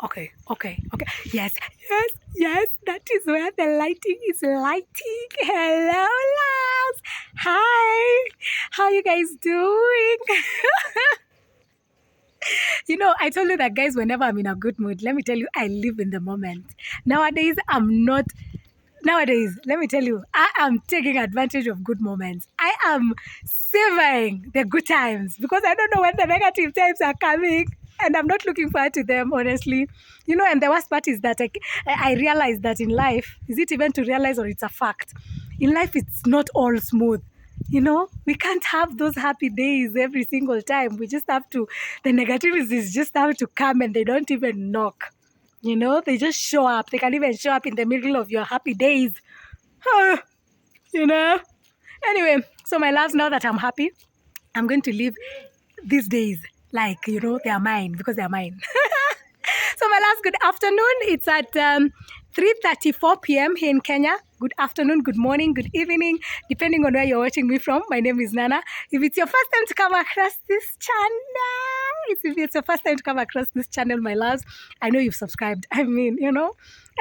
Okay. Yes. That is where the lighting is lighting. Hello, loves. Hi. How you guys doing? I told you that, guys, whenever I'm in a good mood, let me tell you, I live in the moment. Nowadays, I'm not. Nowadays, let me tell you, I am taking advantage of good moments. I am savoring the good times because I don't know when the negative times are coming. And I'm not looking forward to them, honestly. And the worst part is that I realize that in life, is it even to realize or it's a fact? In life, it's not all smooth. We can't have those happy days every single time. We just have to, the negativities just have to come and they don't even knock. They just show up. They can even show up in the middle of your happy days. you know. Anyway, so my loves, now that I'm happy, I'm going to live these days like, they are mine because they are mine. So my last good afternoon. It's at 3:34 p.m. here in Kenya. Good afternoon, good morning, good evening, depending on where you're watching me from. My name is Nana. If it's your first time to come across this channel, my loves, I know you've subscribed. I mean, I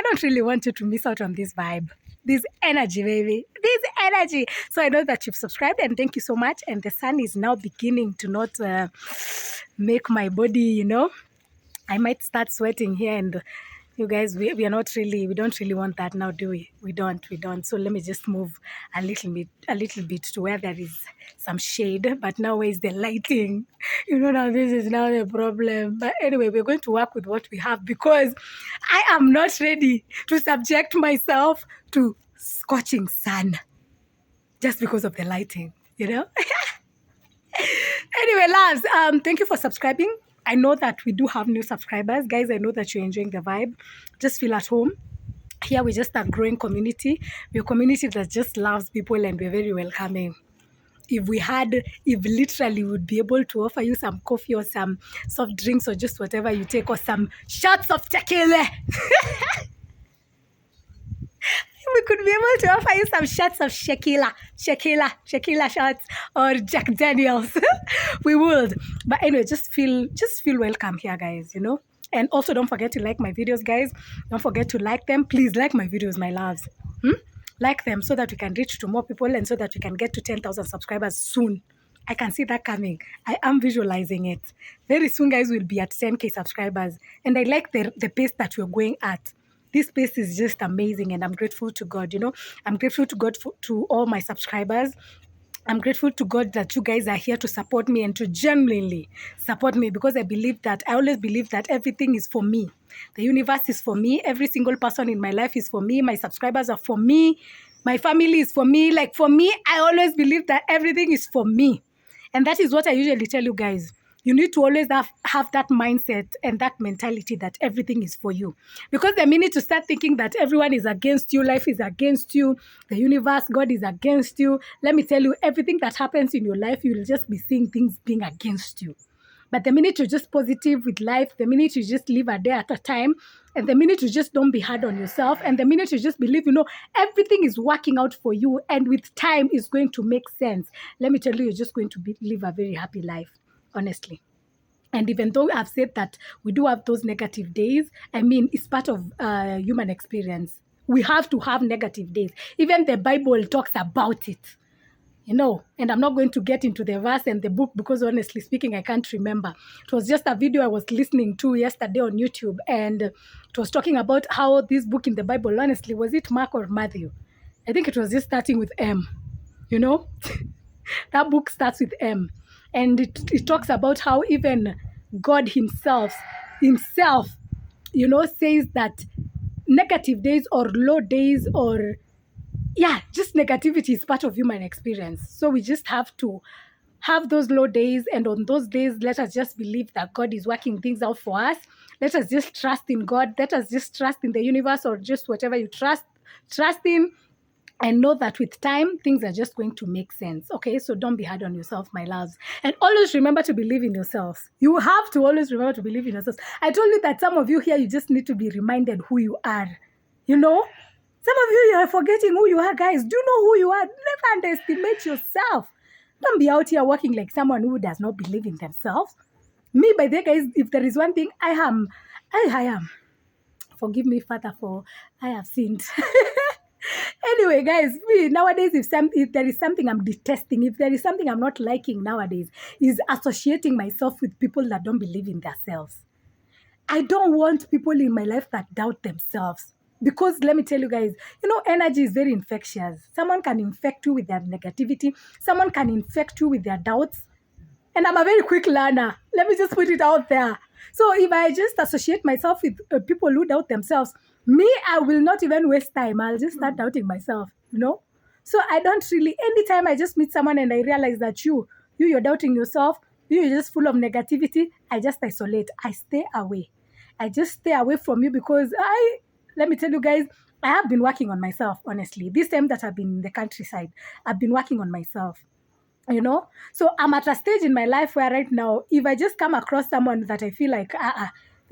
don't really want you to miss out on this vibe. This energy, baby. This energy. So I know that you've subscribed and thank you so much. And the sun is now beginning to not make my body, I might start sweating here, and you guys, we don't really want that now, do we? We don't. So let me just move a little bit to where there is some shade. But now where is the lighting? Now this is now the problem. But anyway, we're going to work with what we have because I am not ready to subject myself to scorching sun just because of the lighting, Anyway, loves, thank you for subscribing. I know that we do have new subscribers. Guys, I know that you're enjoying the vibe. Just feel at home. Here we just a growing community. We're a community that just loves people and we're very welcoming. If literally we would be able to offer you some coffee or some soft drinks or just whatever you take or some shots of tequila. We could be able to offer you some shots of Shakila shots or Jack Daniels. We would. But anyway, just feel welcome here, guys, And also don't forget to like my videos, guys. Don't forget to like them. Please like my videos, my loves. Like them so that we can reach to more people and so that we can get to 10,000 subscribers soon. I can see that coming. I am visualizing it. Very soon, guys, we'll be at 10K subscribers. And I like the pace that we're going at. This space is just amazing and I'm grateful to God, I'm grateful to God to all my subscribers. I'm grateful to God that you guys are here to support me and to genuinely support me because I always believe that everything is for me. The universe is for me. Every single person in my life is for me. My subscribers are for me. My family is for me. Like for me, I always believe that everything is for me. And that is what I usually tell you guys. You need to always have that mindset and that mentality that everything is for you. Because the minute you start thinking that everyone is against you, life is against you, the universe, God is against you, let me tell you, everything that happens in your life, you will just be seeing things being against you. But the minute you're just positive with life, the minute you just live a day at a time, and the minute you just don't be hard on yourself, and the minute you just believe, everything is working out for you, and with time it's going to make sense. Let me tell you, you're just going to live a very happy life. Honestly. And even though I've said that we do have those negative days, I mean, it's part of human experience. We have to have negative days. Even the Bible talks about it, and I'm not going to get into the verse and the book because honestly speaking, I can't remember. It was just a video I was listening to yesterday on YouTube and it was talking about how this book in the Bible, honestly, was it Mark or Matthew? I think it was just starting with M, That book starts with M. And it talks about how even God himself, says that negative days or low days or, just negativity is part of human experience. So we just have to have those low days. And on those days, let us just believe that God is working things out for us. Let us just trust in God. Let us just trust in the universe or just whatever you trust in. And know that with time, things are just going to make sense. Okay, so don't be hard on yourself, my loves. And always remember to believe in yourselves. You have to always remember to believe in yourselves. I told you that some of you here, you just need to be reminded who you are. Some of you are forgetting who you are, guys. Do you know who you are? Never underestimate yourself. Don't be out here working like someone who does not believe in themselves. Me, by the way, guys, if there is one thing, I I am. Forgive me, Father, for I have sinned. Anyway, guys, me nowadays, if there is something I'm detesting, if there is something I'm not liking nowadays, is associating myself with people that don't believe in themselves. I don't want people in my life that doubt themselves. Because let me tell you guys, energy is very infectious. Someone can infect you with their negativity. Someone can infect you with their doubts. And I'm a very quick learner. Let me just put it out there. So if I just associate myself with people who doubt themselves, me, I will not even waste time. I'll just start doubting myself. So I don't really, anytime I just meet someone and I realize that you're doubting yourself, you're just full of negativity, I just isolate. I stay away. I just stay away from you because let me tell you guys, I have been working on myself, honestly. This time that I've been in the countryside, I've been working on myself. So I'm at a stage in my life where right now, if I just come across someone that I feel like,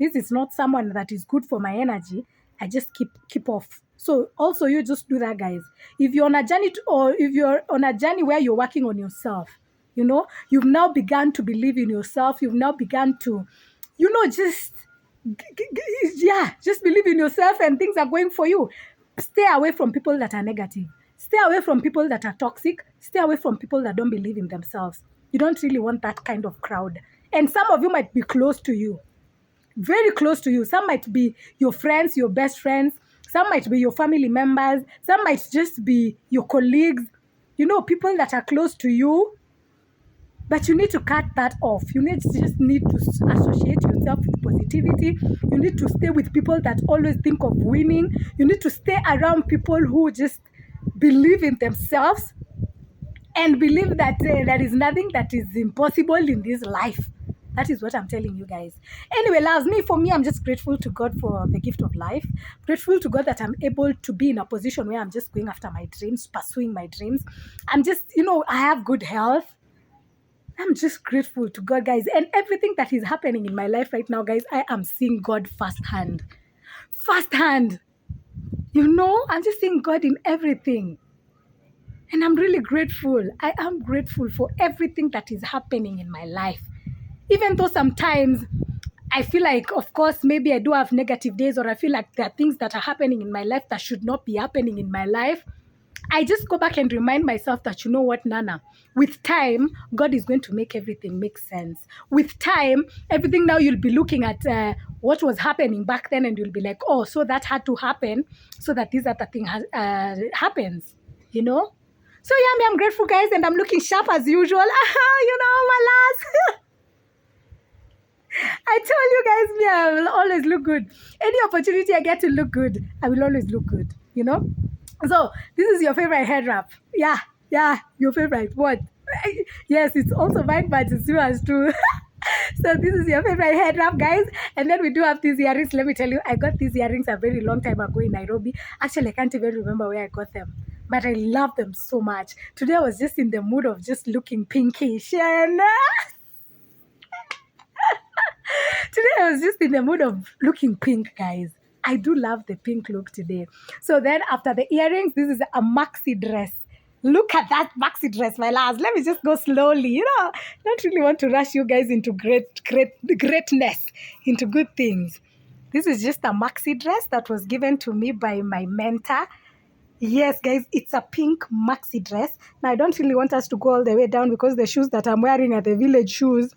this is not someone that is good for my energy, I just keep off. So also you just do that, guys. If you're on a journey or if you're on a journey where you're working on yourself, you've now begun to believe in yourself. You've now begun to, just just believe in yourself and things are going for you. Stay away from people that are negative. Stay away from people that are toxic. Stay away from people that don't believe in themselves. You don't really want that kind of crowd. And some of you might be close to you, very close to you. Some might be your friends, your best friends. Some might be your family members. Some might just be your colleagues. People that are close to you. But you need to cut that off. You just need to associate yourself with positivity. You need to stay with people that always think of winning. You need to stay around people who just believe in themselves and believe that there is nothing that is impossible in this life. That is what I'm telling you guys. Anyway, loves, for me, I'm just grateful to God for the gift of life. Grateful to God that I'm able to be in a position where I'm just going after my dreams, pursuing my dreams. I'm just, I have good health. I'm just grateful to God, guys. And everything that is happening in my life right now, guys, I am seeing God firsthand. Firsthand. I'm just seeing God in everything. And I'm really grateful. I am grateful for everything that is happening in my life. Even though sometimes I feel like, of course, maybe I do have negative days, or I feel like there are things that are happening in my life that should not be happening in my life. I just go back and remind myself that, you know what, Nana, with time, God is going to make everything make sense. With time, everything now you'll be looking at what was happening back then and you'll be like, oh, so that had to happen so that this other thing happens, So yeah, I'm grateful, guys, and I'm looking sharp as usual. My last. I told you guys, I will always look good. Any opportunity I get to look good, I will always look good, So, this is your favorite head wrap. Yeah, your favorite. What? Yes, it's also mine, but it's yours too. So, this is your favorite head wrap, guys. And then we do have these earrings. Let me tell you, I got these earrings a very long time ago in Nairobi. Actually, I can't even remember where I got them, but I love them so much. Today, I was just in the mood of just looking pinkish. And today, I was just in the mood of looking pink, guys. I do love the pink look today. So then after the earrings, this is a maxi dress. Look at that maxi dress, my lads. Let me just go slowly. Don't really want to rush you guys into greatness, into good things. This is just a maxi dress that was given to me by my mentor. Yes, guys, it's a pink maxi dress. Now, I don't really want us to go all the way down because the shoes that I'm wearing are the village shoes.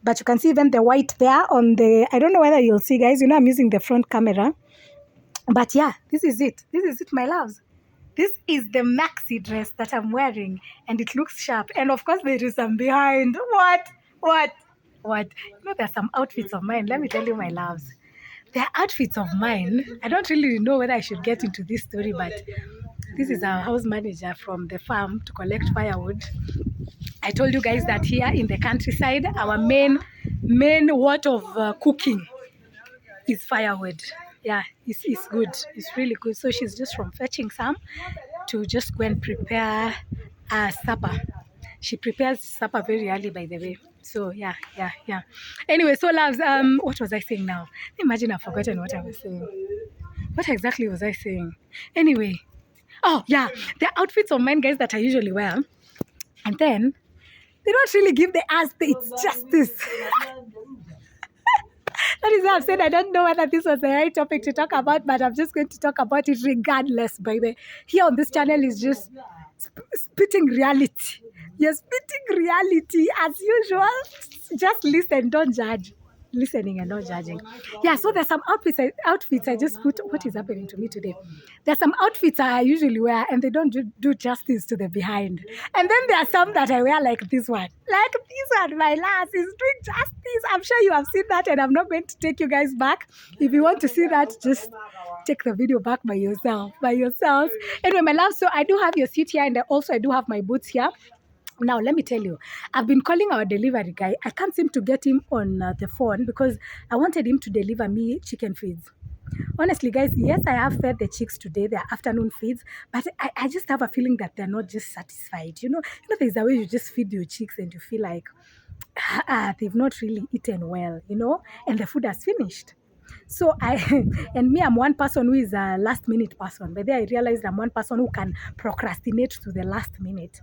But you can see even the white there on the, I don't know whether you'll see, guys. I'm using the front camera. But yeah, this is it. This is it, my loves. This is the maxi dress that I'm wearing. And it looks sharp. And of course, there is some behind. What? There's some outfits of mine. Let me tell you, my loves. There are outfits of mine. I don't really know whether I should get into this story, but this is our house manager from the farm to collect firewood. I told you guys that here in the countryside, our main what of cooking is firewood. Yeah, it's good. It's really good. So she's just from fetching some to just go and prepare supper. She prepares supper very early, by the way. So yeah. Anyway, so loves, what was I saying now? Imagine I've forgotten what I was saying. What exactly was I saying? Anyway, oh yeah, the outfits of mine, guys, that I usually wear. And then they don't really give the ass its justice. That is why I've said I don't know whether this was the right topic to talk about, but I'm just going to talk about it regardless, baby. Here on this channel is just spitting reality. You're spitting reality as usual. Just listen, don't judge. Listening and not judging. Yeah, so there's some outfits I just put. What is happening to me today? There's some outfits I usually wear and they don't do justice to the behind. And then there are some that I wear like this one. Like this one, my last is doing justice. I'm sure you have seen that and I'm not going to take you guys back. If you want to see that, just take the video back by yourself, by yourselves. Anyway, my love, so I do have your seat here and also I do have my boots here. Now, let me tell you, I've been calling our delivery guy. I can't seem to get him on the phone because I wanted him to deliver me chicken feeds. Honestly, guys, yes, I have fed the chicks today, their afternoon feeds, but I just have a feeling that they're not just satisfied. There's a way you just feed your chicks and you feel like they've not really eaten well, and the food has finished. So I'm one person who is a last minute person. But then I realized I'm one person who can procrastinate to the last minute.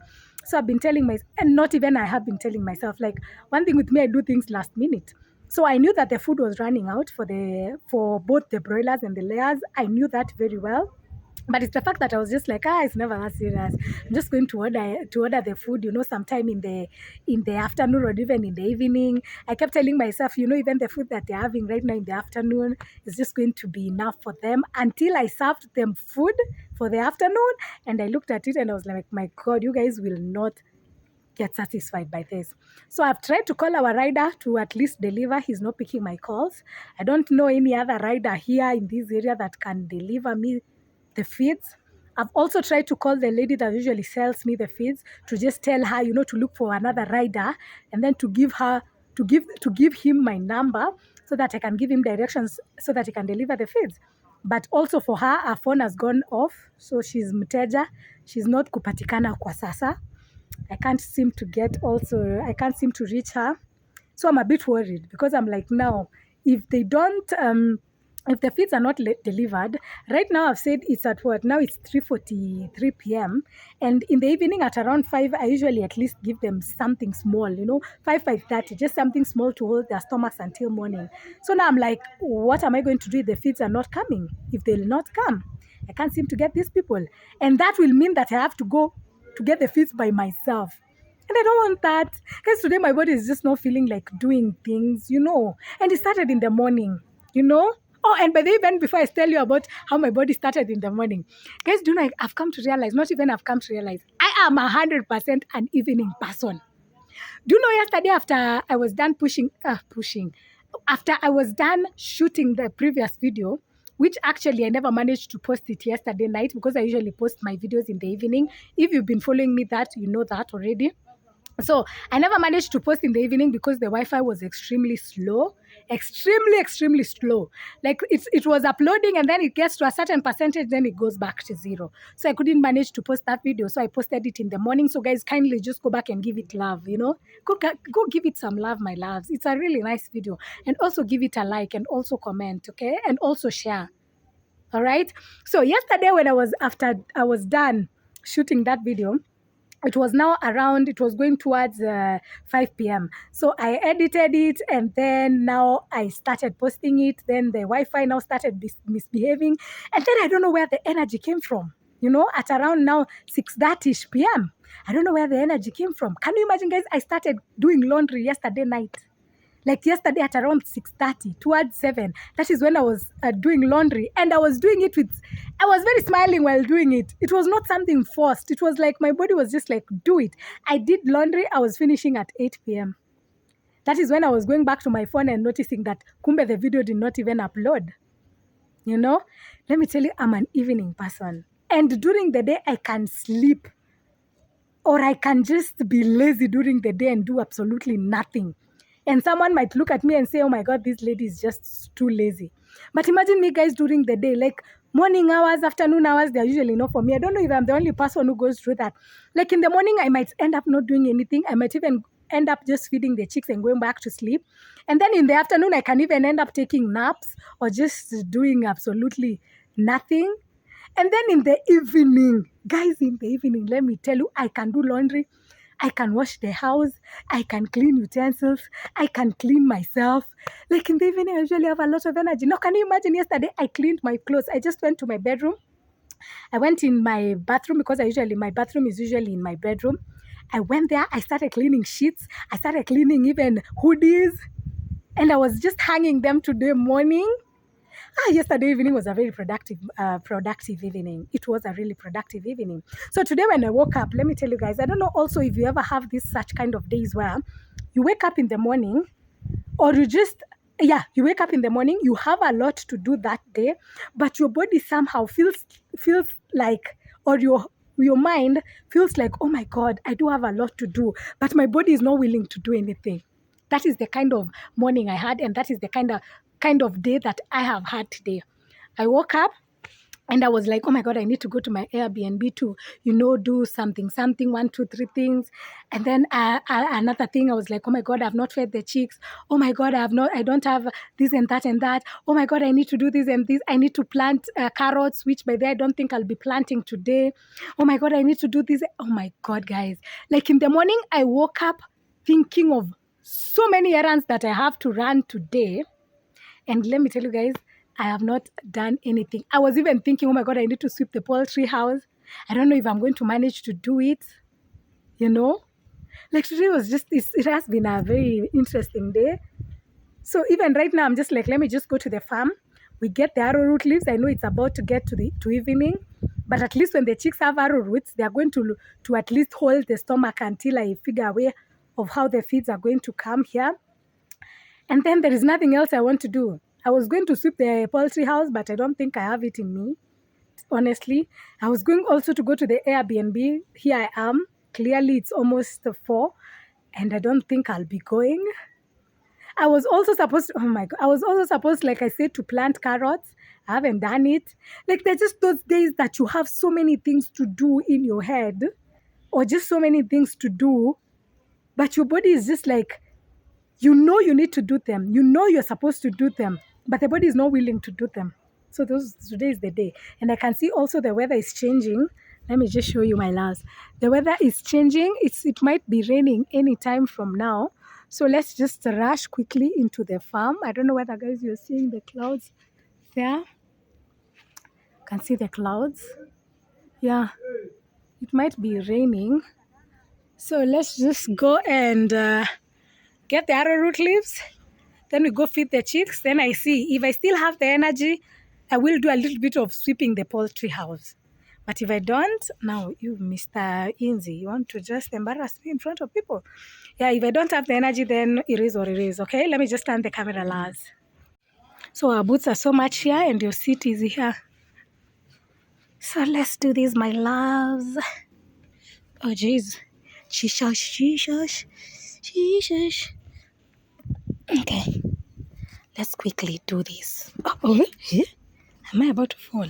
So I've been telling myself, and not even I have been telling myself, like one thing with me, I do things last minute. So I knew that the food was running out for both the broilers and the layers. I knew that very well. But it's the fact that I was just like, it's never that serious. I'm just going to order the food, sometime in the afternoon or even in the evening. I kept telling myself, even the food that they're having right now in the afternoon is just going to be enough for them until I served them food for the afternoon. And I looked at it and I was like, my God, you guys will not get satisfied by this. So I've tried to call our rider to at least deliver. He's not picking my calls. I don't know any other rider here in this area that can deliver me the feeds. I've also tried to call the lady that usually sells me the feeds to just tell her, to look for another rider and then to give him my number so that I can give him directions so that he can deliver the feeds. But also for her phone has gone off. So she's mteja. She's not kupatikana kwa sasa. I can't seem to reach her. So I'm a bit worried because I'm like, now, if they don't, if the feeds are not delivered, right now I've said it's at what? Now it's 3:43 p.m. And in the evening at around 5, I usually at least give them something small, 5:30, just something small to hold their stomachs until morning. So now I'm like, what am I going to do if the feeds are not coming? If they'll not come, I can't seem to get these people. And that will mean that I have to go to get the feeds by myself. And I don't want that. Because today my body is just not feeling like doing things, And it started in the morning, Oh, and by the way, even before I tell you about how my body started in the morning, guys, do you know, I've come to realize, not even I've come to realize, I am 100% an evening person. Do you know, yesterday after I was done after I was done shooting the previous video, which actually I never managed to post it yesterday night because I usually post my videos in the evening. If you've been following me that, you know that already. So I never managed to post in the evening because the Wi-Fi was extremely slow, extremely slow. Like it was uploading and then it gets to a certain percentage, then it goes back to 0. So I couldn't manage to post that video. So I posted it in the morning. So guys, kindly just go back and give it love, Go give it some love, my loves. It's a really nice video. And also give it a like and also comment, okay? And also share. All right? So yesterday when I was done shooting that video, it was going towards 5 p.m. So I edited it and then now I started posting it. Then the Wi-Fi now started misbehaving. And then I don't know where the energy came from, at around now 6:30 p.m. I don't know where the energy came from. Can you imagine, guys? I started doing laundry yesterday night. Like yesterday at around 6:30, towards 7. That is when I was doing laundry. And I was doing it I was very smiling while doing it. It was not something forced. It was like my body was just like, do it. I did laundry. I was finishing at 8 p.m. That is when I was going back to my phone and noticing that kumbe the video did not even upload. Let me tell you, I'm an evening person. And during the day, I can sleep. Or I can just be lazy during the day and do absolutely nothing. And someone might look at me and say, oh my God, this lady is just too lazy. But imagine me, guys, during the day, like morning hours, afternoon hours, they're usually not for me. I don't know if I'm the only person who goes through that. Like in the morning, I might end up not doing anything. I might even end up just feeding the chicks and going back to sleep. And then in the afternoon, I can even end up taking naps or just doing absolutely nothing. And then in the evening, guys, let me tell you, I can do laundry. I can wash the house, I can clean utensils, I can clean myself. Like in the evening, I usually have a lot of energy. Now, can you imagine yesterday I cleaned my clothes? I just went to my bedroom. I went in my bathroom because my bathroom is usually in my bedroom. I went there, I started cleaning sheets, I started cleaning even hoodies, and I was just hanging them today morning. Yesterday evening was a very productive evening. It was a really productive evening. So today when I woke up, let me tell you guys, I don't know also if you ever have this such kind of days where you wake up in the morning, or you wake up in the morning, you have a lot to do that day, but your body somehow feels like, or your mind feels like, oh my God, I do have a lot to do, but my body is not willing to do anything. That is the kind of morning I had, and that is the kind of day that I have had today. I woke up and I was like, oh my God, I need to go to my Airbnb to, do something, 1, 2, 3 things. And then another thing, I was like, oh my God, I've not fed the chicks. Oh my God, I don't have this and that and that. Oh my God, I need to do this and this. I need to plant carrots, which by the way, I don't think I'll be planting today. Oh my God, I need to do this. Oh my God, guys. Like in the morning, I woke up thinking of so many errands that I have to run today. And let me tell you guys, I have not done anything. I was even thinking, oh my God, I need to sweep the poultry house. I don't know if I'm going to manage to do it. Like today was it has been a very interesting day. So even right now, I'm just like, let me just go to the farm. We get the arrowroot leaves. I know it's about to get to evening, but at least when the chicks have arrowroots, they are going to at least hold the stomach until I figure a way of how the feeds are going to come here. And then there is nothing else I want to do. I was going to sweep the poultry house, but I don't think I have it in me, honestly. I was going also to go to the Airbnb. Here I am. Clearly, it's almost 4, and I don't think I'll be going. I was also supposed to, oh my God, I was also supposed, like I said, to plant carrots. I haven't done it. Like, they're just those days that you have so many things to do in your head, or just so many things to do, but your body is just like, you need to do them. You're supposed to do them, but the body is not willing to do them. So today is the day. And I can see also the weather is changing. Let me just show you my loves. The weather is changing. It might be raining anytime from now. So let's just rush quickly into the farm. I don't know whether, guys, you're seeing the clouds there. You can see the clouds. Yeah, it might be raining. So let's just go and get the arrowroot leaves. Then we go feed the chicks. Then I see if I still have the energy, I will do a little bit of sweeping the poultry house. But if I don't, now you, Mr. Inzi, you want to just embarrass me in front of people. Yeah, if I don't have the energy, then it is what it is, okay? Let me just turn the camera, Lars. So our boots are so much here and your seat is here. So let's do this, my loves. Oh, jeez. Sheesh. Okay. Let's quickly do this. Oh, am I about to fall?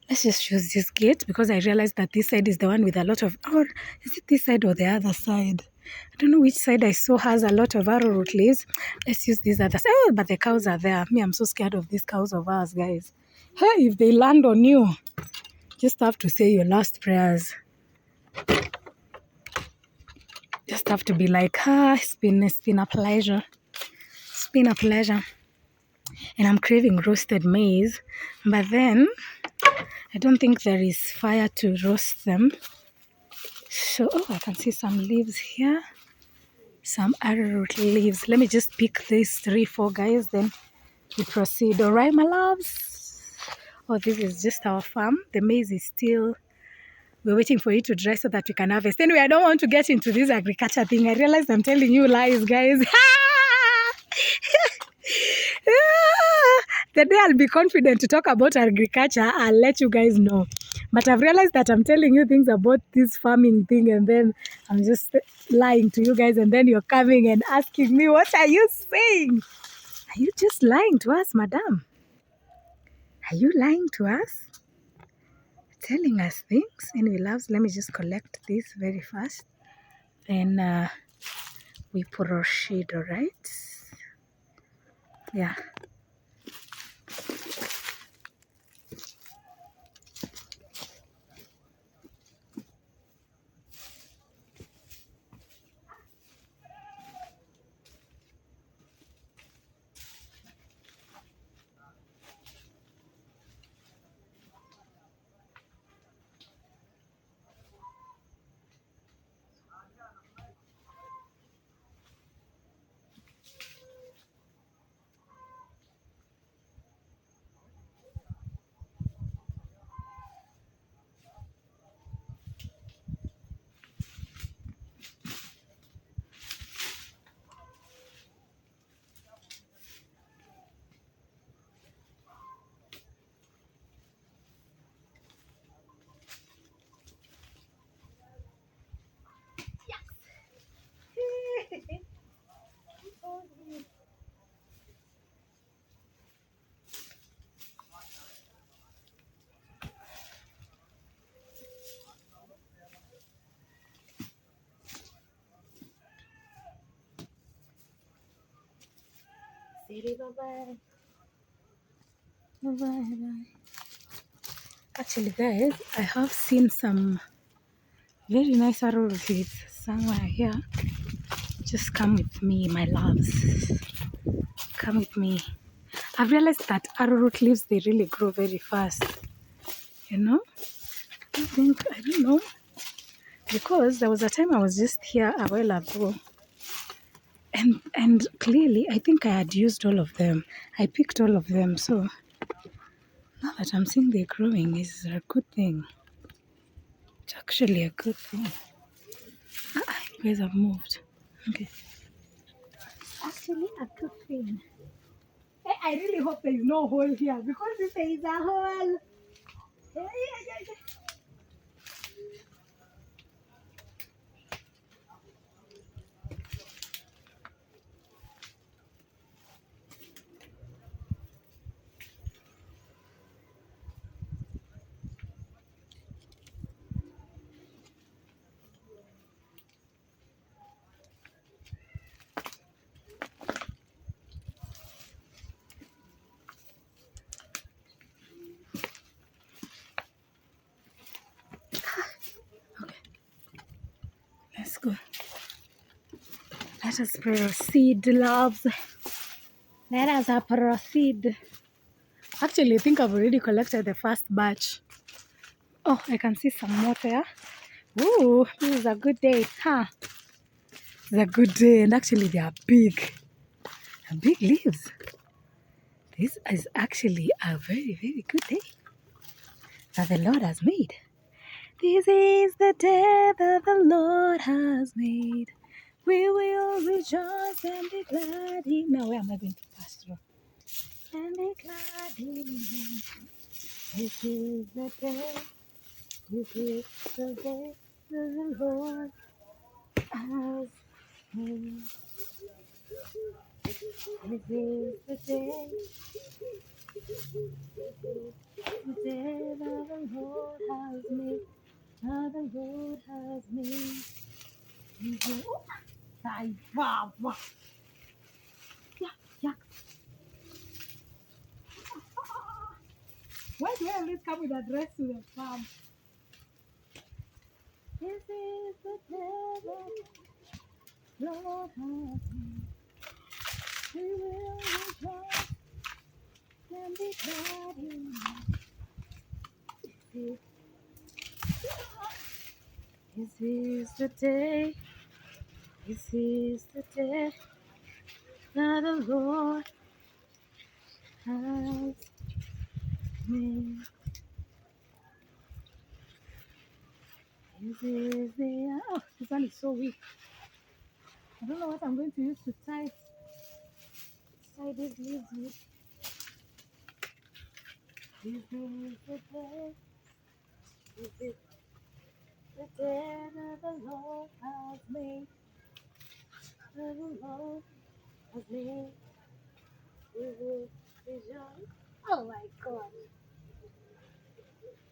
Let's just use this gate because I realized that this side is the one with a lot of, or is it this side or the other side? I don't know which side I saw has a lot of arrowroot leaves. Let's use this other side. Oh, but the cows are there. Me, I'm so scared of these cows of ours, guys. Hey, if they land on you, just have to say your last prayers. Just have to be like, it's been a pleasure. It's been a pleasure. And I'm craving roasted maize, but then I don't think there is fire to roast them. So, I can see some leaves here. Some arrowroot leaves. Let me just pick these 3, 4 guys, then we proceed. All right, my loves. Oh, this is just our farm. The maize is still, we're waiting for it to dry so that we can harvest. Anyway, I don't want to get into this agriculture thing. I realize I'm telling you lies, guys. The day I'll be confident to talk about agriculture, I'll let you guys know. But I've realized that I'm telling you things about this farming thing and then I'm just lying to you guys and then you're coming and asking me, what are you saying? Are you just lying to us, madam? Are you lying to us? Telling us things? Anyway, loves, let me just collect this very fast. Then we proceed, all right? Yeah. Bye-bye. Bye-bye. Actually, guys, I have seen some very nice arrowroot leaves somewhere here. Just come with me, my loves. Come with me. I've realized that arrowroot leaves, they really grow very fast. You know? I don't know. Because there was a time I was just here a while ago. And clearly, I think I had used all of them. I picked all of them. So now that I'm seeing they're growing is a good thing. It's actually a good thing. You guys have moved. Okay. Actually, a good thing. Hey, I really hope there is no hole here because if there is a hole. Hey. Okay, let's go. Let us proceed, loves. Let us proceed. Actually, I think I've already collected the first batch. Oh, I can see some more there. Ooh, this is a good day, huh? It's a good day, and actually they are big. Big leaves. This is actually a very, very good day that the Lord has made. This is the day that the Lord has made. We will rejoice and be glad in. Now, where am I going to pass through? And be glad in Him. This is the day. This is the day that the Lord has made. This is the day. The day that the Lord has made. That the Lord has made. Wow, wow. Yeah. Why do I always come with a dress to the farm? This is the day that Lord has made. We will rejoice and be glad in it. This is the day. This is the day that the Lord has made. This is the this one is so weak. I don't know what I'm going to use to tie these leaves with. This is the day. This is the day that the Lord has made. That the Lord has made. We will rejoice. Oh my God.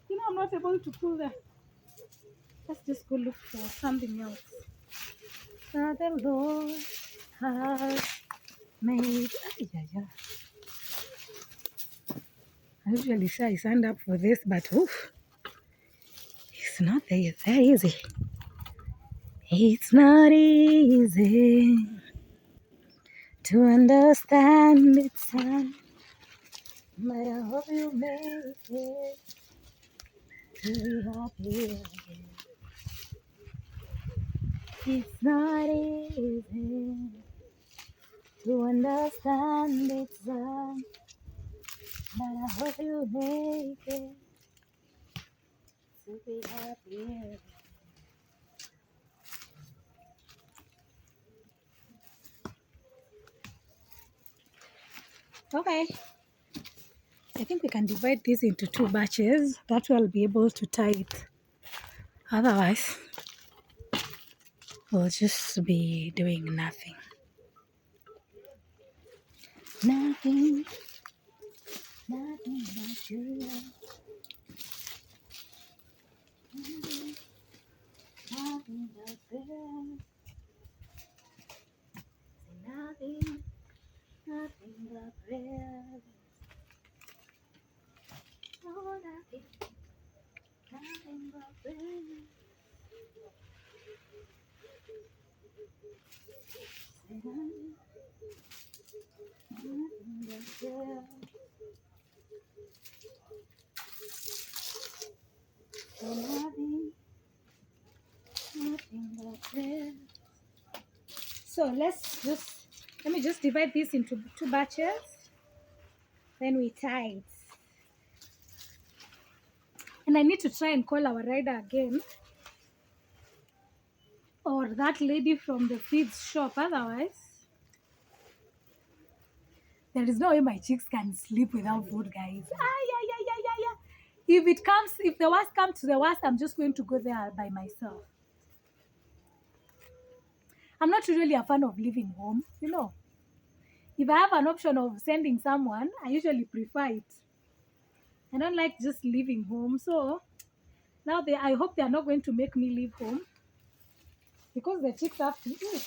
You know I'm not able to pull them. Let's just go look for something else. That the Lord has made. I usually say I signed up for this, but oof, it's not that easy. It's not easy to understand it, son. But I hope you make it to be happy again. It's not easy to understand it, son. But I hope you make it to be happy again. Okay, I think we can divide this into 2 batches. That will be able to tie it. Otherwise, we'll just be doing nothing. Nothing but your love. Nothing but this. Nothing Nothing but prayers. Oh, nothing but prayers. So let me just divide this into 2 batches. Then we tie it. And I need to try and call our rider again, or that lady from the feeds shop. Otherwise, there is no way my chicks can sleep without food, guys. If the worst comes to the worst, I'm just going to go there by myself. I'm not really a fan of leaving home, If I have an option of sending someone, I usually prefer it. I don't like just leaving home. So now I hope they are not going to make me leave home, because the chicks have to eat.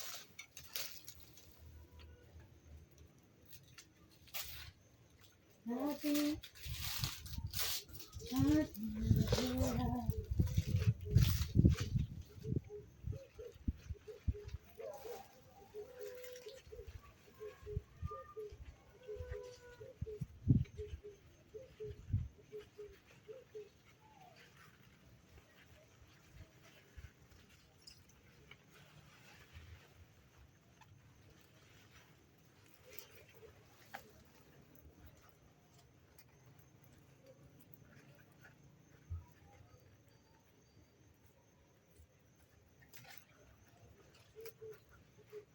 Nothing.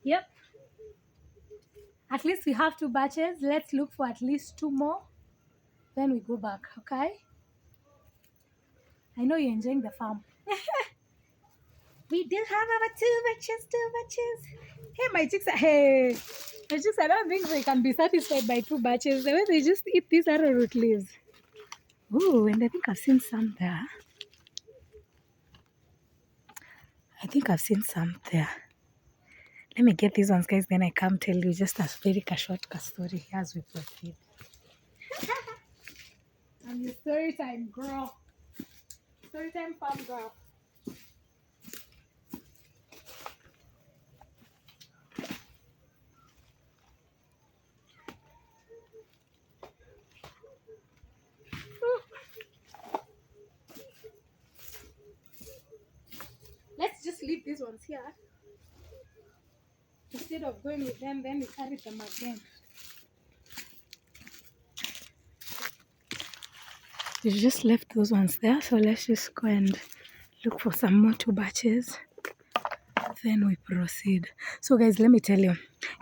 Yep. At least we have 2 batches. Let's look for at least 2 more. Then we go back, okay? I know you're enjoying the farm. We do have our 2 batches. Hey, my chicks, I don't think they can be satisfied by 2 batches. The way they just eat these arrowroot leaves. Oh, and I think I've seen some there. Let me get these ones, guys. Then I come tell you just a very short story as we proceed. I'm your story time girl. Story time farm girl. Let's just leave these ones here. Instead of going with them, then we carry them again. We just left those ones there, so let's just go and look for some more 2 batches. Then we proceed. So guys, let me tell you,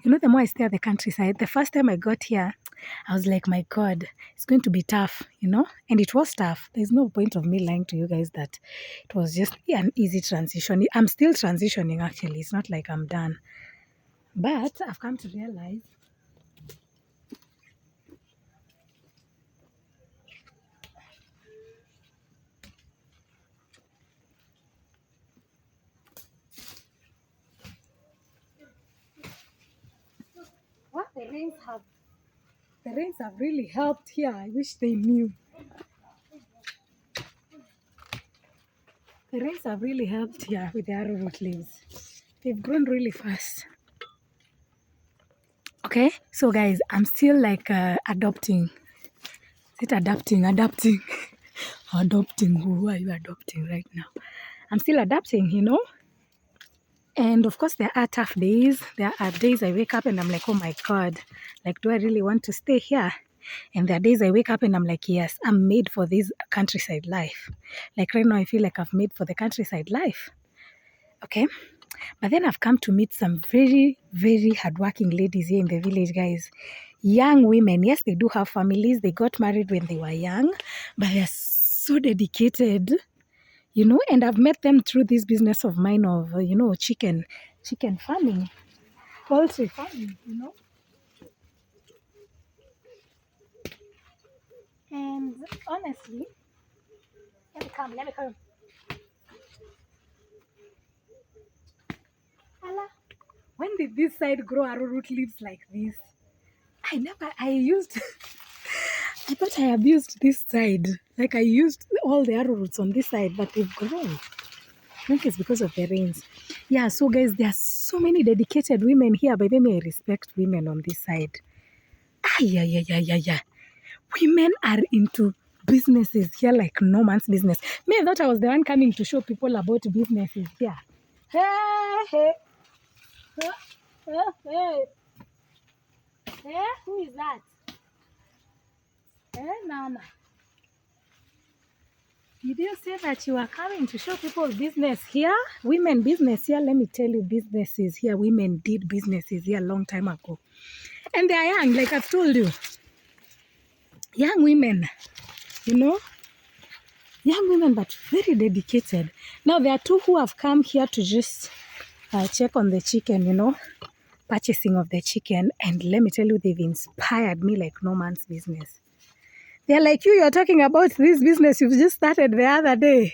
the more I stay at the countryside, the first time I got here, I was like, my God, it's going to be tough, and it was tough. There's no point of me lying to you guys that it was just an easy transition. I'm still transitioning, actually. It's not like I'm done. But I've come to realize what the rains have really helped here. I wish they knew. The rains have really helped here with the arrowroot leaves. They've grown really fast. Okay, so guys, I'm still like adopting. Is it adapting? Adopting. Who are you adopting right now? I'm still adapting, And of course, there are tough days. There are days I wake up and I'm like, oh my God, like, do I really want to stay here? And there are days I wake up and I'm like, yes, I'm made for this countryside life. Like right now, I feel like I've made for the countryside life. Okay. But then I've come to meet some very, very hardworking ladies here in the village, guys. Young women. Yes, they do have families. They got married when they were young, but they're so dedicated, and I've met them through this business of mine of, chicken farming, poultry farming, And honestly, let me come. Allah, when did this side grow arrowroot leaves like this? I thought I abused this side. Like I used all the arrowroots on this side, but they've grown. I think it's because of the rains. Yeah, so guys, there are so many dedicated women here. By the way, I respect women on this side. Yeah. Women are into businesses here like no man's business. Me, I thought I was the one coming to show people about businesses here. Hey. Hey, who is that? Hey, Nana. Did you say that you are coming to show people business here? Women business here. Let me tell you, businesses here. Women did businesses here a long time ago. And they are young, like I've told you. Young women, you know. Young women, but very dedicated. Now, there are two who have come here to just check on the chicken, you know. Purchasing of the chicken. And let me tell you, they've inspired me like no man's business. They're like, you're talking about this business you've just started the other day.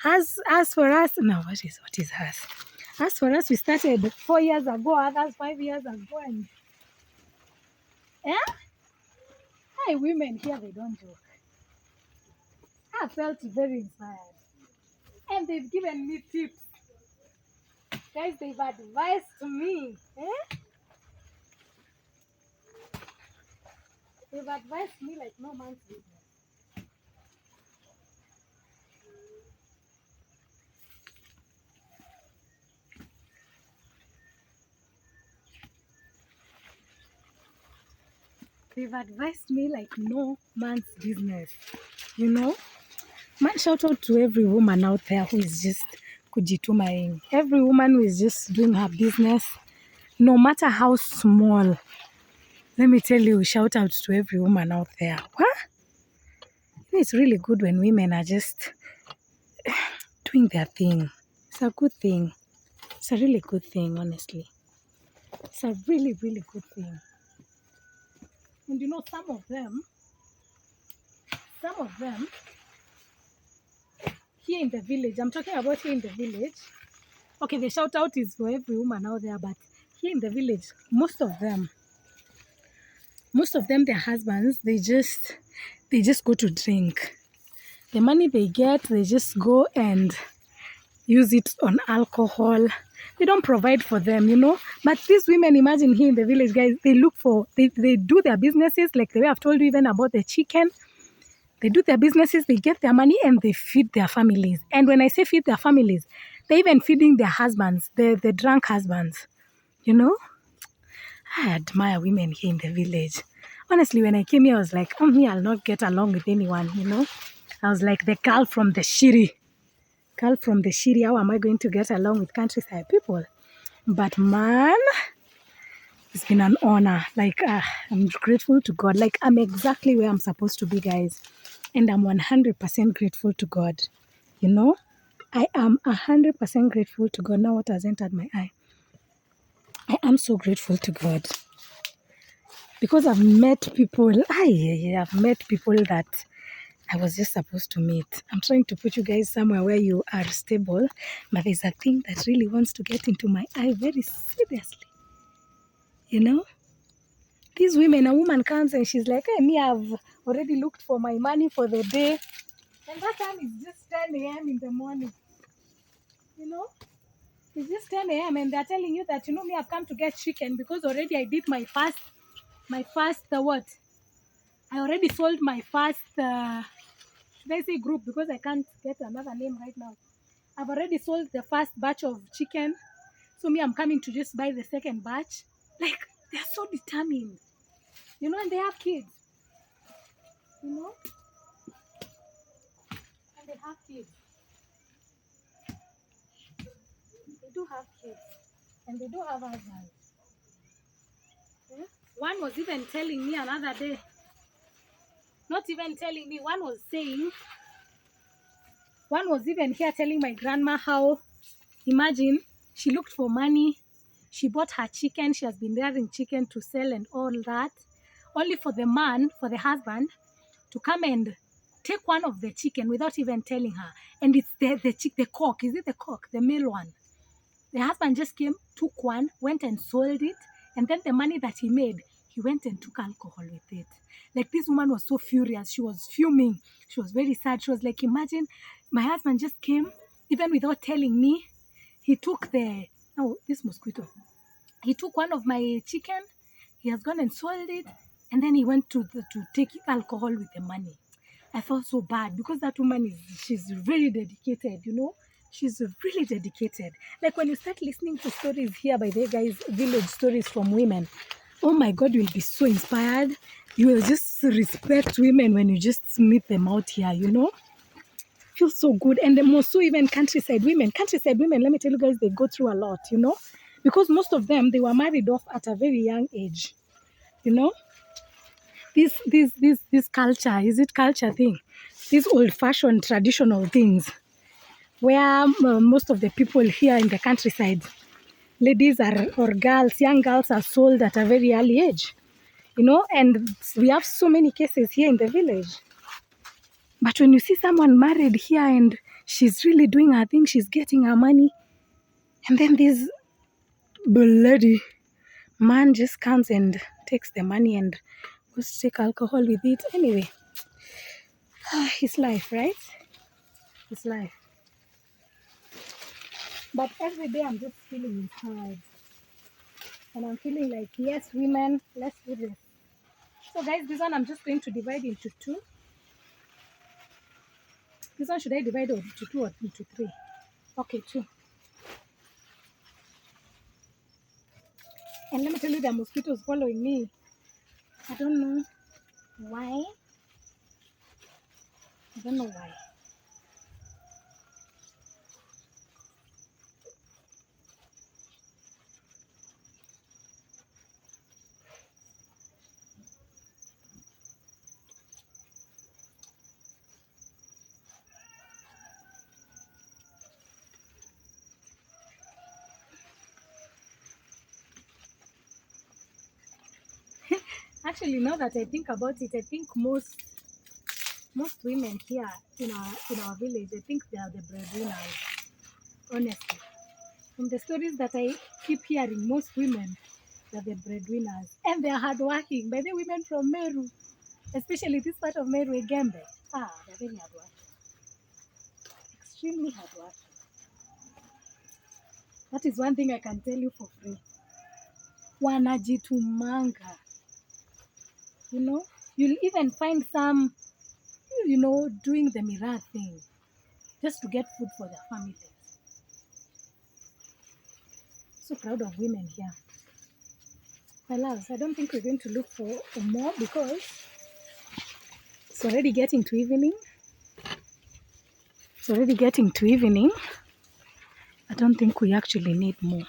As for us, no, what is us? As for us, we started 4 years ago, others 5 years ago. And hi, women here, they don't joke. I felt very inspired. And they've given me tips. Guys, they've advised me. They've advised me like no man's business. They've advised me like no man's business. You know? Man, shout out to every woman out there who is just kujitumaing. Every woman who is just doing her business, no matter how small. Let me tell you, shout out to every woman out there. What? It's really good when women are just doing their thing. It's a good thing. It's a really good thing, honestly. It's a really, really good thing. And you know, some of them, here in the village, I'm talking about here in the village. Okay, the shout out is for every woman out there, but here in the village, most of them, their husbands, they just go to drink. The money they get, they just go and use it on alcohol. They don't provide for them, you know. But these women, imagine here in the village, guys, they do their businesses, like the way I've told you even about the chicken. They do their businesses, they get their money, and they feed their families. And when I say feed their families, they're even feeding their husbands, the drunk husbands, you know. I admire women here in the village. Honestly, when I came here, I was like, me, I'll not get along with anyone, you know. I was like the girl from the shiri. How am I going to get along with countryside people? But man, it's been an honor. Like, I'm grateful to God. Like, I'm exactly where I'm supposed to be, guys. And I'm 100% grateful to God. You know, I am 100% grateful to God. Now what has entered my eye? I am so grateful to God. Because I've met people, I've met people that I was just supposed to meet. I'm trying to put you guys somewhere where you are stable, but there's a thing that really wants to get into my eye very seriously. You know? These women, a woman comes and she's like, hey, me, I've already looked for my money for the day. And that time is just 10 a.m. in the morning. You know? It's just 10 a.m. and they're telling you that, you know, me, I've come to get chicken because already I did my first, what? I already sold my first, should I say group, because I can't get another name right now. I've already sold the first batch of chicken. So me, I'm coming to just buy the second batch. Like, they're so determined. You know, and they have kids. You know? And they have kids. They do have kids. And they do have husbands. Yeah? One was even telling me another day. Not even telling me. One was even here telling my grandma how, imagine, she looked for money. She bought her chicken. She has been rearing chicken to sell and all that. Only for the man, for the husband, to come and take one of the chicken without even telling her. And it's the cock. Is it the cock? The male one. The husband just came, took one, went and sold it. And then the money that he made, he went and took alcohol with it. Like, this woman was so furious. She was fuming. She was very sad. She was like, imagine my husband just came, even without telling me. He took this mosquito. He took one of my chicken. He has gone and sold it. And then he went to take alcohol with the money. I felt so bad because that woman she's very dedicated, you know. She's really dedicated. Like, when you start listening to stories here, by the guys, village stories from women, oh my God, you'll be so inspired. You will just respect women when you just meet them out here, you know. Feels so good. And the most so even countryside women, let me tell you guys, they go through a lot, you know, because most of them, they were married off at a very young age, you know. This culture, is it culture thing? These old-fashioned traditional things where most of the people here in the countryside, ladies or girls, young girls are sold at a very early age, you know, and we have so many cases here in the village. But when you see someone married here and she's really doing her thing, she's getting her money, and then this bloody man just comes and takes the money and goes to take alcohol with it. Anyway, his life, right? His life. But every day I'm just feeling inspired. And I'm feeling like, yes, women, let's do this. So guys, this one I'm just going to divide into two. This one, should I divide it into two or into three? Okay, two. And let me tell you, the mosquitoes following me. I don't know why. I don't know why. Actually, now that I think about it, I think most women here in our village, I think they are the breadwinners. Honestly, from the stories that I keep hearing, most women, they're the breadwinners and they're hardworking. By the women from Meru, especially this part of Meru, Egembe, they're very hardworking, extremely hardworking. That is one thing I can tell you for free. Wanajitumanga. You know, you'll even find some, you know, doing the mirror thing just to get food for their families. So proud of women here. My loves, I don't think we're going to look for more because it's already getting to evening. It's already getting to evening. I don't think we actually need more.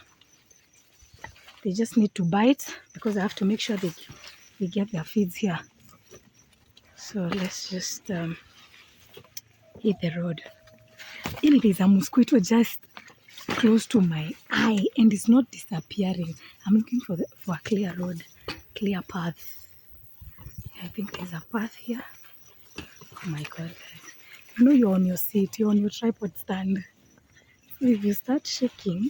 They just need to bite because I have to make sure they get their feeds here. So let's just hit the road. And there's a mosquito just close to my eye and it's not disappearing. I'm looking for a clear road, clear path. I think there's a path here. Oh my God, guys. You know you're on your seat, you're on your tripod stand. So if you start shaking,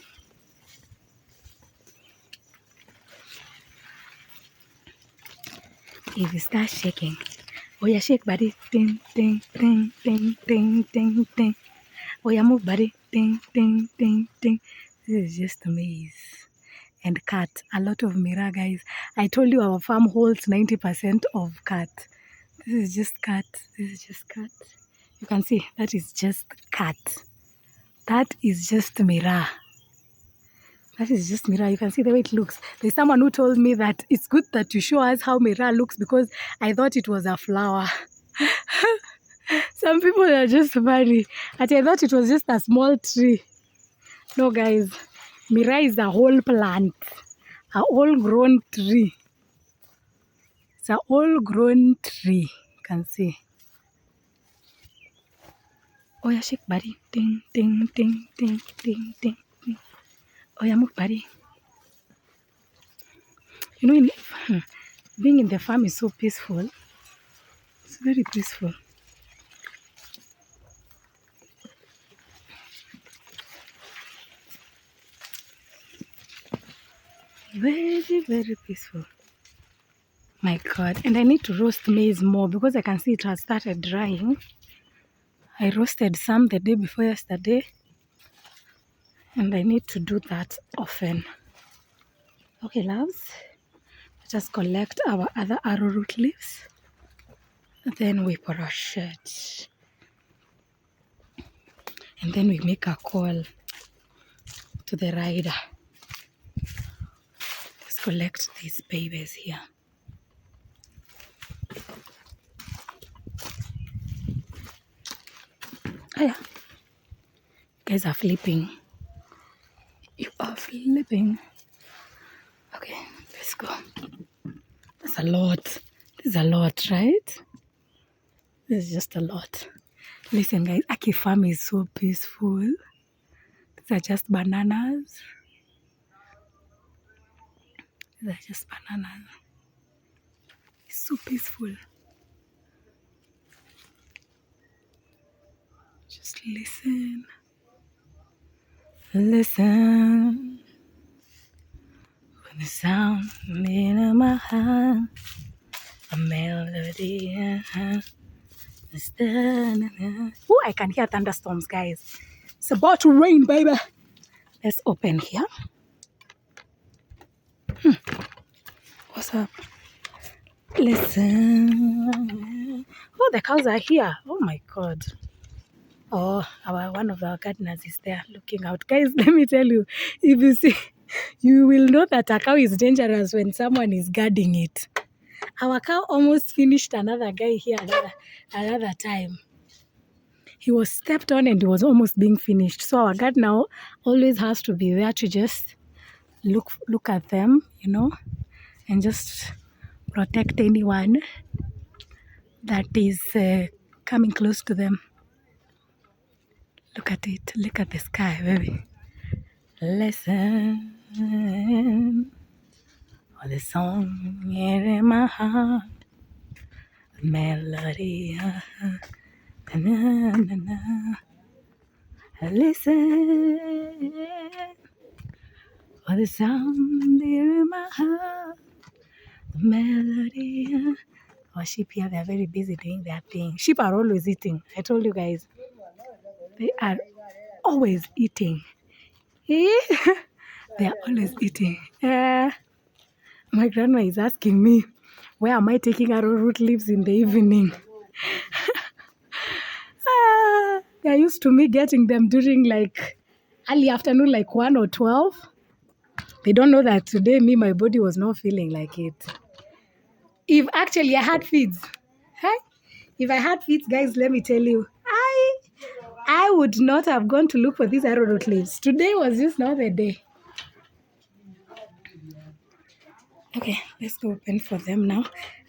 oh yeah, shake buddy, ding, ding, ding, ding, ding, ding, ding. Oh yeah, move buddy, ding, ding, ding, ding. This is just a maze. And cat, a lot of mira, guys. I told you our farm holds 90% of cat. This is just cat. This is just cat. You can see that is just cat. That is just mira. That is just mira. You can see the way it looks. There's someone who told me that it's good that you show us how mira looks because I thought it was a flower. Some people are just funny. I thought it was just a small tree. No, guys. Mira is a whole plant. A whole grown tree. It's a whole grown tree. You can see. Oh yeah, shake buddy. Ding, ding, ding, ding, ding, ding, ding. Oh yeah, move buddy. You know, being in the farm is so peaceful. It's very peaceful. Very, very peaceful. My God. And I need to roast maize more because I can see it has started drying. I roasted some the day before yesterday. And I need to do that often. Okay, loves. Just collect our other arrowroot leaves. Then we brush it. And then we make a call to the rider. Let's collect these babies here. Oh yeah. You guys are flipping. You are flipping. Okay, let's go. That's a lot. This is a lot, right? This is just a lot. Listen, guys, Aki farm is so peaceful. These are just bananas. These are just bananas. It's so peaceful. Just listen. Listen. When the sound in my heart, a melody. Oh, I can hear thunderstorms, guys. It's about to rain, baby. Let's open here. What's up? Listen. Oh, the cows are here. Oh my God. Oh, one of our gardeners is there looking out. Guys, let me tell you, if you see, you will know that a cow is dangerous when someone is guarding it. Our cow almost finished another guy here another time. He was stepped on and he was almost being finished. So our gardener always has to be there to just look at them, you know, and just protect anyone that is coming close to them. Look at it. Look at the sky, baby. Listen. Oh, the song in my heart. The melody. Na, na, na. Listen. Oh, the sound in my heart. The melody. Oh, sheep here, they're very busy doing their thing. Sheep are always eating. I told you guys. They are always eating. They are always eating. My grandma is asking me, where am I taking arrowroot leaves in the evening? They're used to me getting them during like early afternoon, like 1 or 12. They don't know that today my body was not feeling like it. If actually I had feeds, if I had feeds, guys, let me tell you, I would not have gone to look for these arrowroot leaves. Today was just not the day. Okay, let's go open for them now.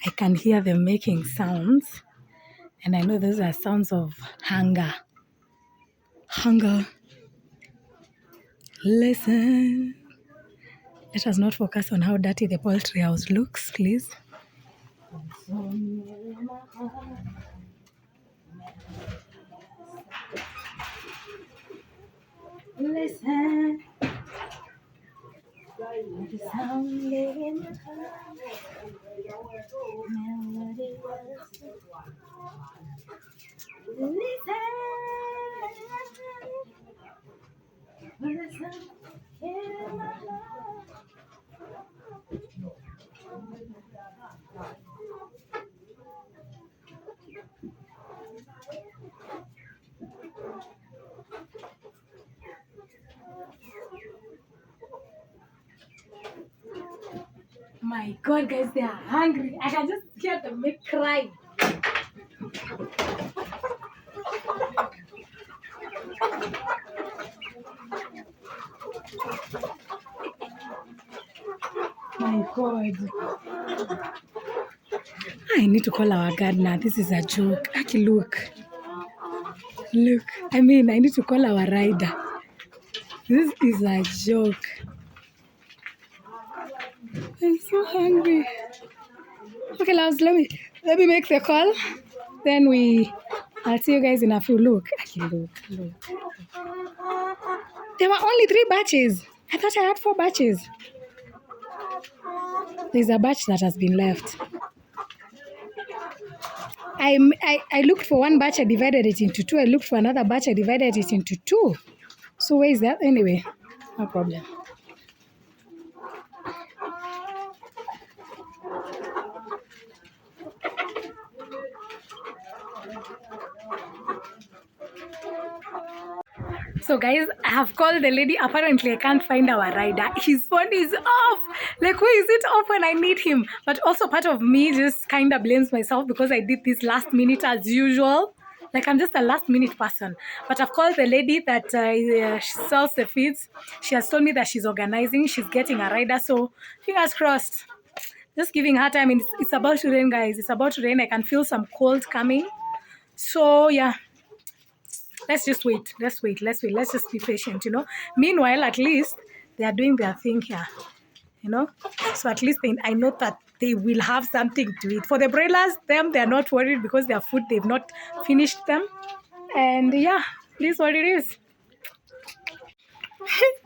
I can hear them making sounds. And I know those are sounds of hunger. Hunger. Listen. Let us not focus on how dirty the poultry house looks, please. Listen. The sound in my heart. Melody. Listen. The sound in my heart. My God, guys, they are hungry. I can just hear them make cry. My God. I need to call our gardener. This is a joke. Aki, look. Look. I need to call our rider. This is a joke. I'm so hungry. Okay, loves, let me make the call. Then I'll see you guys in a few. Look. Aki, look. There were only 3 batches. I thought I had 4 batches. There's a batch that has been left. I looked for one batch, I divided it into two. I looked for another batch, I divided it into two. So where is that? Anyway, no problem. So guys, I have called the lady. Apparently, I can't find our rider. His phone is off. Like, why is it off when I need him? But also part of me just kind of blames myself because I did this last minute as usual. Like, I'm just a last minute person. But I've called the lady that sells the feeds. She has told me that she's organizing. She's getting a rider. So fingers crossed. Just giving her time. And it's about to rain, guys. It's about to rain. I can feel some cold coming. So yeah. Let's just wait. Let's wait. Let's wait. Let's just be patient, you know. Meanwhile, at least they are doing their thing here, you know. So at least I know that they will have something to eat. For the broilers, they're not worried because their food, they've not finished them. And yeah, this is what it is.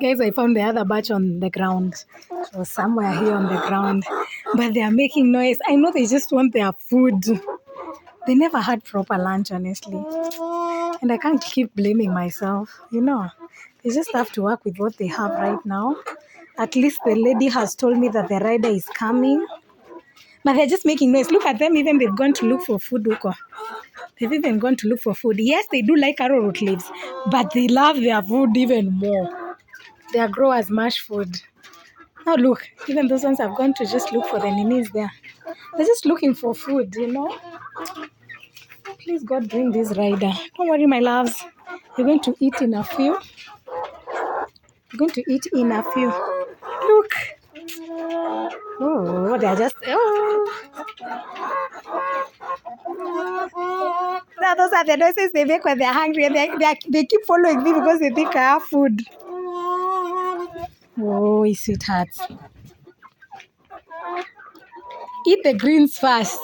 Guys, I found the other batch on the ground. So somewhere here on the ground. But they are making noise. I know they just want their food. They never had proper lunch, honestly. And I can't keep blaming myself, you know. They just have to work with what they have right now. At least the lady has told me that the rider is coming. But they're just making noise. Look at them, even they've gone to look for food, Uko. They've even gone to look for food. Yes, they do like arrowroot leaves, but they love their food even more. Their growers mash food. Now look, even those ones have gone to just look for the ninis there. They're just looking for food, you know. Please, God, bring this rider. Don't worry, my loves. You're going to eat in a few. You're going to eat in a few. Look. Oh, they're just... Oh. Now, those are the noises they make when they're hungry. And they keep following me because they think I have food. Oh, sweethearts. Eat the greens first.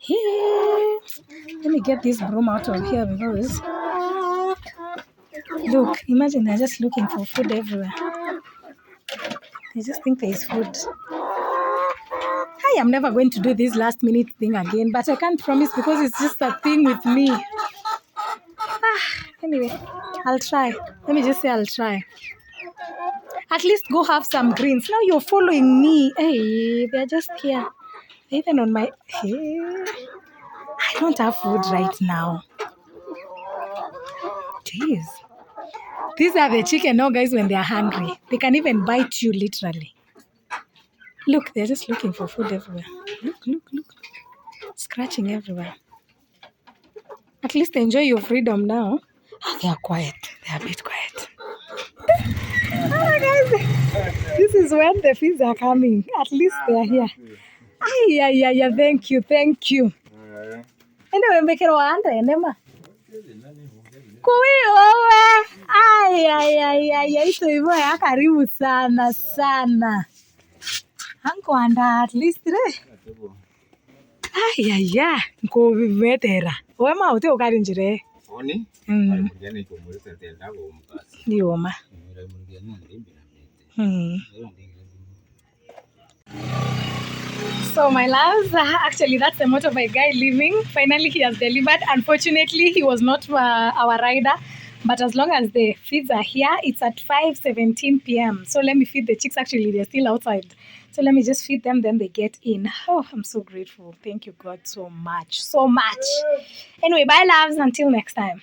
Here. Let me get this broom out of here because... Look, imagine they're just looking for food everywhere. They just think there's food. I am never going to do this last minute thing again, but I can't promise because it's just a thing with me. Anyway, I'll try. Let me just say I'll try. At least go have some greens. Now you're following me. Hey, they're just here. Even on my... Hey, I don't have food right now. Jeez. These are the chicken now, guys, when they're hungry. They can even bite you, literally. Look, they're just looking for food everywhere. Look. Scratching everywhere. At least enjoy your freedom now. Oh, they are quiet. They are a bit quiet. Oh, guys. This is when the feeds are coming. At least they are here. Yeah. Thank you. Anyway, make it one day, Nema. Kuiwewe. Ito hivyo ya karibu sana. Hanko anda at least nko vivetera. Wema uti ukari njire. Oni? Nioma. So my loves, actually that's the motorbike guy leaving. Finally he has delivered. Unfortunately he was not our rider, but as long as the feeds are here, it's at 5:17 p.m. So let me feed the chicks. Actually they're still outside, so let me just feed them, then they get in. Oh, I'm so grateful. Thank you God so much. Anyway, bye loves, until next time.